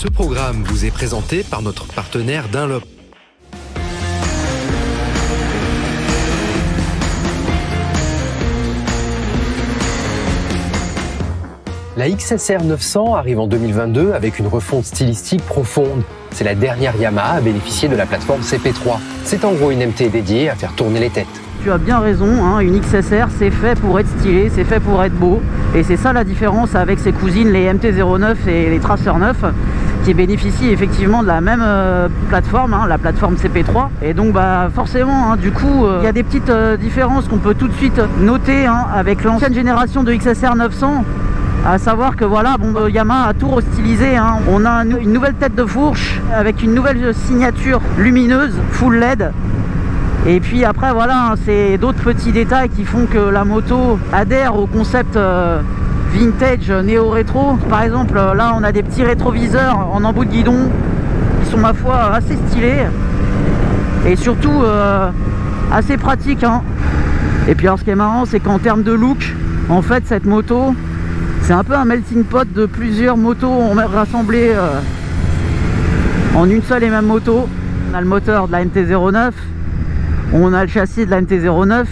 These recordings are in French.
Ce programme vous est présenté par notre partenaire Dunlop. La XSR 900 arrive en 2022 avec une refonte stylistique profonde. C'est la dernière Yamaha à bénéficier de la plateforme CP3. C'est en gros une MT dédiée à faire tourner les têtes. Tu as bien raison, hein, une XSR c'est fait pour être stylé, c'est fait pour être beau. Et c'est ça la différence avec ses cousines, les MT-09 et les Tracer 9, qui bénéficient effectivement de la même plateforme, hein, la plateforme CP3. Et donc forcément, hein, du coup, il y a des petites différences qu'on peut tout de suite noter, hein, avec l'ancienne génération de XSR 900. À savoir que voilà, Yamaha a tout restylisé, hein. On a une nouvelle tête de fourche avec une nouvelle signature lumineuse, full LED. Et puis après voilà, c'est d'autres petits détails qui font que la moto adhère au concept vintage néo-rétro. Par exemple, là on a des petits rétroviseurs en embout de guidon qui sont ma foi assez stylés et surtout assez pratiques, hein. Et puis alors ce qui est marrant, c'est qu'en termes de look, en fait cette moto c'est un peu un melting pot de plusieurs motos rassemblées en une seule et même moto. On a le moteur de la MT-09, on a le châssis de la MT-09,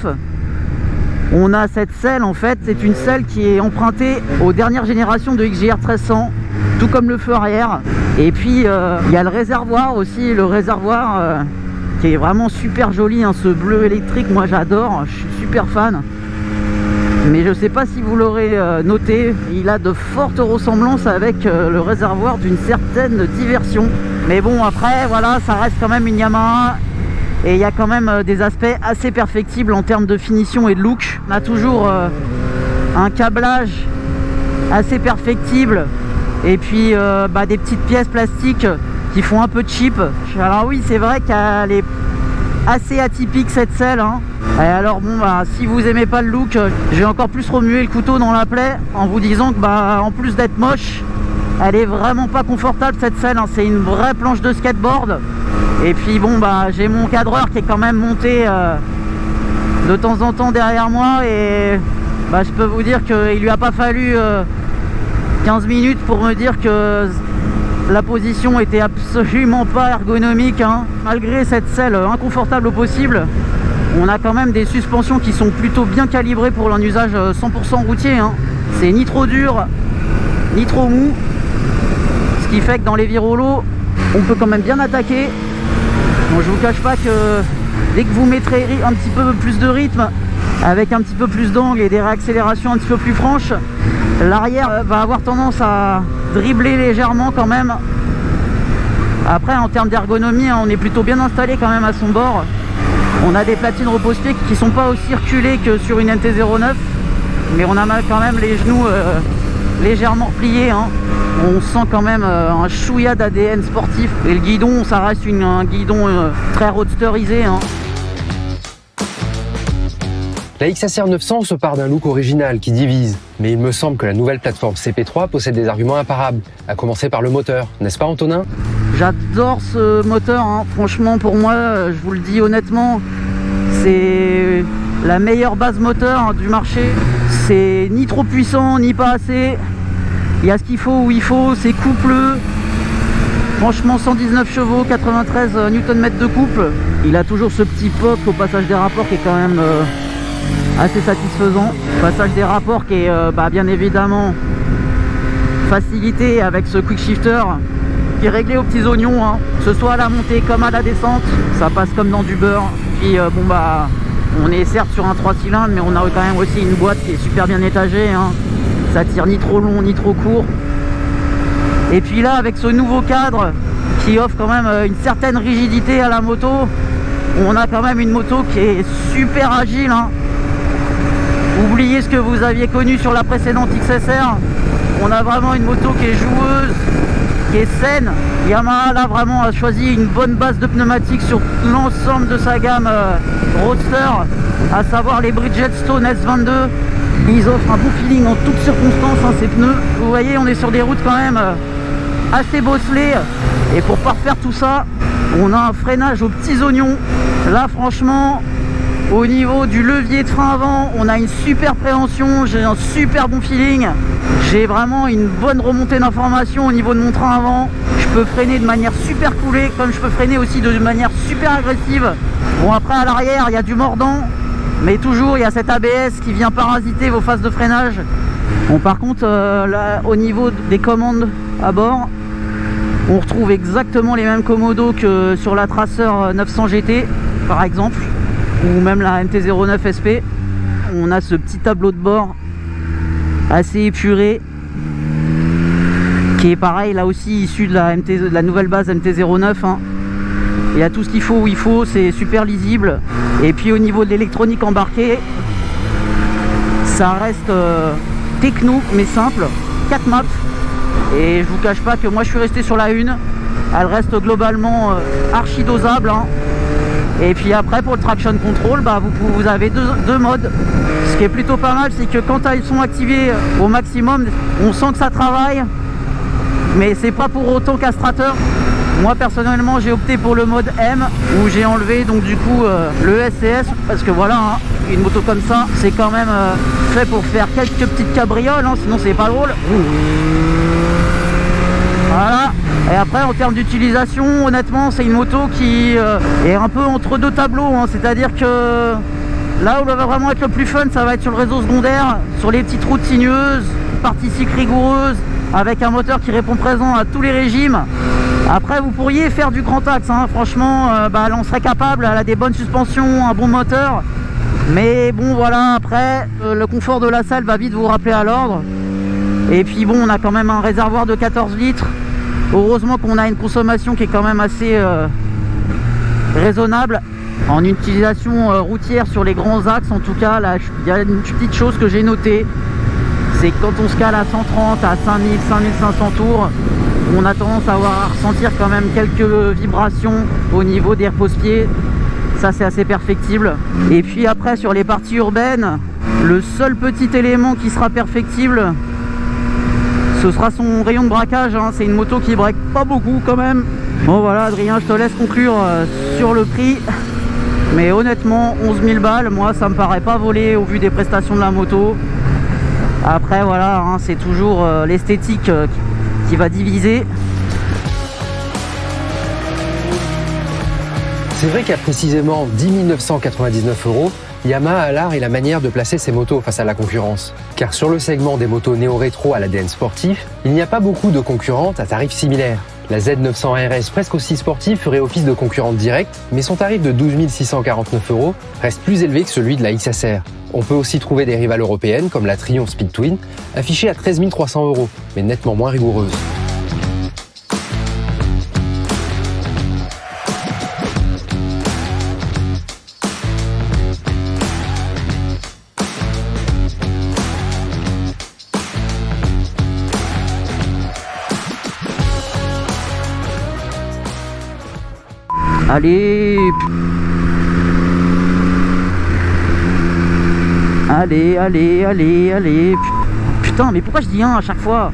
on a cette selle, en fait c'est une selle qui est empruntée aux dernières générations de XJR 1300, tout comme le feu arrière. Et puis il y a le réservoir aussi, le réservoir qui est vraiment super joli, hein, ce bleu électrique, moi j'adore, je suis super fan. Mais je sais pas si vous l'aurez noté, il a de fortes ressemblances avec le réservoir d'une certaine diversion. Mais bon, après voilà, ça reste quand même une Yamaha. Et il y a quand même des aspects assez perfectibles en termes de finition et de look. On a toujours un câblage assez perfectible. Et puis des petites pièces plastiques qui font un peu cheap. Alors oui, c'est vrai qu'elle est assez atypique cette selle, hein. Et alors si vous aimez pas le look, je vais encore plus remuer le couteau dans la plaie en vous disant que en plus d'être moche, elle est vraiment pas confortable cette selle, hein. C'est une vraie planche de skateboard. Et puis j'ai mon cadreur qui est quand même monté de temps en temps derrière moi et je peux vous dire qu'il lui a pas fallu 15 minutes pour me dire que la position était absolument pas ergonomique, hein. Malgré cette selle inconfortable au possible, on a quand même des suspensions qui sont plutôt bien calibrées pour un usage 100% routier, hein. C'est ni trop dur ni trop mou, ce qui fait que dans les virolos on peut quand même bien attaquer. Bon, je vous cache pas que dès que vous mettrez un petit peu plus de rythme avec un petit peu plus d'angle et des réaccélérations un petit peu plus franches, l'arrière va avoir tendance à dribbler légèrement quand même. Après en termes d'ergonomie, on est plutôt bien installé quand même à son bord. On a des platines repose-pieds qui sont pas aussi reculées que sur une MT-09, mais on a quand même les genoux légèrement pliés, hein. On sent quand même un chouïa d'ADN sportif. Et le guidon, ça reste un guidon très roadsterisé, hein. La XSR 900 se part d'un look original qui divise, mais il me semble que la nouvelle plateforme CP3 possède des arguments imparables, à commencer par le moteur, n'est-ce pas Antonin? J'adore ce moteur, hein. Franchement pour moi, je vous le dis honnêtement, c'est la meilleure base moteur, hein, du marché. C'est ni trop puissant ni pas assez, il y a ce qu'il faut où il faut, c'est coupleux. Franchement 119 chevaux, 93 Nm de couple. Il a toujours ce petit pop au passage des rapports qui est quand même assez satisfaisant. Passage des rapports qui est bien évidemment facilité avec ce quick shifter qui est réglé aux petits oignons, hein. Que ce soit à la montée comme à la descente, ça passe comme dans du beurre. Puis on est certes sur un 3 cylindres, mais on a quand même aussi une boîte qui est super bien étagée, hein. Ça tire ni trop long ni trop court. Et puis là avec ce nouveau cadre qui offre quand même une certaine rigidité à la moto, on a quand même une moto qui est super agile, hein. Oubliez ce que vous aviez connu sur la précédente XSR. On a vraiment une moto qui est joueuse, qui est saine. Yamaha là vraiment a choisi une bonne base de pneumatiques sur l'ensemble de sa gamme Roadster, à savoir les Bridgestone S22. Ils offrent un bon feeling en toutes circonstances, hein, ces pneus. Vous voyez, on est sur des routes quand même assez bosselées. Et pour parfaire tout ça, on a un freinage aux petits oignons. Là franchement, au niveau du levier de frein avant, on a une super préhension, j'ai un super bon feeling. J'ai vraiment une bonne remontée d'informations au niveau de mon train avant. Je peux freiner de manière super coolée, comme je peux freiner aussi de manière super agressive. Bon, après à l'arrière il y a du mordant, mais toujours il y a cet ABS qui vient parasiter vos phases de freinage. Bon, par contre là au niveau des commandes à bord, on retrouve exactement les mêmes commodos que sur la Tracer 900 GT par exemple, ou même la MT-09 SP. On a ce petit tableau de bord assez épuré qui est pareil là aussi issu de la nouvelle base MT-09 hein. Il y a tout ce qu'il faut où il faut, c'est super lisible. Et puis au niveau de l'électronique embarquée, ça reste techno mais simple, 4 maps. Et je vous cache pas que moi je suis resté sur la une, elle reste globalement archi dosable hein. Et puis après pour le traction control, bah, vous avez deux modes. Ce qui est plutôt pas mal, c'est que quand elles sont activées au maximum, on sent que ça travaille, mais c'est pas pour autant castrateur. Moi personnellement j'ai opté pour le mode M, où j'ai enlevé donc du coup le SCS, parce que voilà hein, une moto comme ça c'est quand même fait pour faire quelques petites cabrioles hein, sinon c'est pas drôle. Voilà. Et après en termes d'utilisation, honnêtement c'est une moto qui est un peu entre deux tableaux hein. C'est-à-dire que là où elle va vraiment être le plus fun, ça va être sur le réseau secondaire, sur les petites routes sinueuses, partie cycle rigoureuse, avec un moteur qui répond présent à tous les régimes. Après vous pourriez faire du grand axe hein. Franchement bah, elle en serait capable, elle a des bonnes suspensions, un bon moteur, mais bon voilà, après le confort de la selle va vite vous rappeler à l'ordre. Et puis bon, on a quand même un réservoir de 14 litres. Heureusement qu'on a une consommation qui est quand même assez raisonnable. En utilisation routière sur les grands axes, en tout cas, là, il y a une petite chose que j'ai notée. C'est que quand on se cale à 130, à 5000, 5500 tours, on a tendance à ressentir quand même quelques vibrations au niveau des repose-pieds. Ça, c'est assez perfectible. Et puis après, sur les parties urbaines, le seul petit élément qui sera perfectible, ce sera son rayon de braquage hein. C'est une moto qui braque pas beaucoup quand même. Bon voilà Adrien, je te laisse conclure sur le prix. Mais honnêtement 11 000 balles, moi ça me paraît pas volé au vu des prestations de la moto. Après voilà hein, c'est toujours l'esthétique qui va diviser. C'est vrai qu'à précisément 10 999 €, Yamaha a l'art et la manière de placer ses motos face à la concurrence. Car sur le segment des motos néo-rétro à l'ADN sportif, il n'y a pas beaucoup de concurrentes à tarifs similaires. La Z900 RS, presque aussi sportive, ferait office de concurrente directe, mais son tarif de 12 649 € reste plus élevé que celui de la XSR. On peut aussi trouver des rivales européennes comme la Trion Speed Twin, affichée à 13 300 €, mais nettement moins rigoureuse. Allez, allez. Putain, mais pourquoi je dis un à chaque fois?